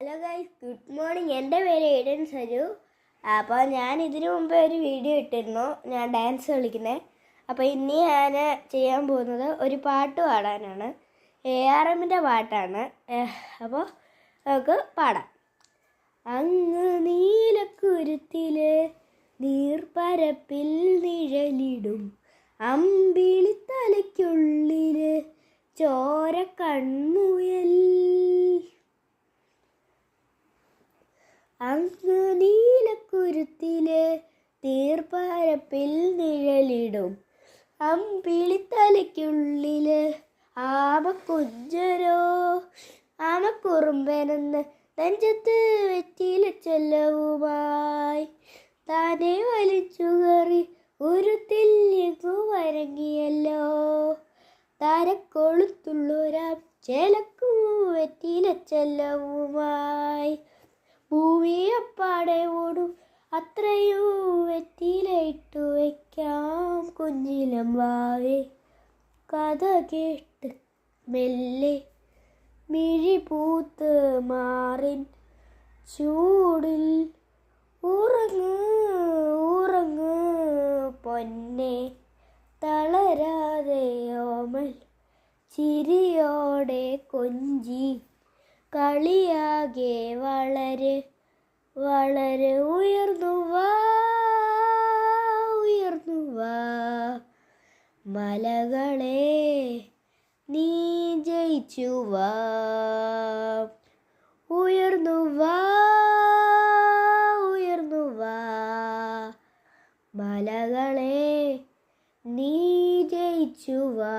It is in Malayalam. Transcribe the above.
Hello guys, good morning. എൻ്റെ പേര് എയ്ഡൻ സജു. അപ്പോൾ ഞാൻ ഇതിനു മുമ്പേ ഒരു വീഡിയോ ഇട്ടിരുന്നു, ഞാൻ ഡാൻസ് കളിക്കുന്നത്. അപ്പോൾ ഇനി ഞാൻ ചെയ്യാൻ പോകുന്നത് ഒരു പാട്ട് പാടാനാണ്. ARMൻ്റെ പാട്ടാണ്. അപ്പോൾ നമുക്ക് പാടാം. അങ്ങ് നീലക്കുരുത്തിലെ നീർപ്പരപ്പിൽ നിഴലിടും അമ്പിളിത്തലയ്ക്കുള്ളിൽ ചോര കൺമുയൽ. അങ്ങ് നീലക്കുരുത്തിലെ നീർപ്പരപ്പിൽ നിഴലിടും അമ്പിളിത്തലയ്ക്കുള്ളിൽ ആമക്കുഞ്ചരോ ആമക്കുറുമ്പനെന്ന് നെഞ്ചത്ത് വെറ്റില ചെല്ലവുമായി താനെ വലിച്ചു കയറി ഒരു തില്ലിങ്ങു വരങ്ങിയല്ലോ. താരക്കൊളുത്തുള്ളൊരാം ചേലക്കു വെറ്റില ചെല്ലവുമായി ഭൂമിയപ്പാടെ ഓടും അത്രയും വെറ്റിലയിട്ടു വയ്ക്കാം കുഞ്ഞിലം വാവേ. കഥ കേട്ട് മെല്ലെ മിഴി പൂത്ത് മാറിൻ ചൂടിൽ ഉറങ്ങ് ഉറങ്ങ് പൊന്നെ തളരാതെ ഓമൽ ചിരിയോടെ കൊഞ്ചി കളിയാകെ വളര് വളര് ഉയർന്നു വാ ഉയർന്നു വാ. മലകളെ നീ ജയിച്ചു വാ ഉയർന്നു വാ ഉയർന്നു വാ. മലകളെ നീ ജയിച്ചു വാ.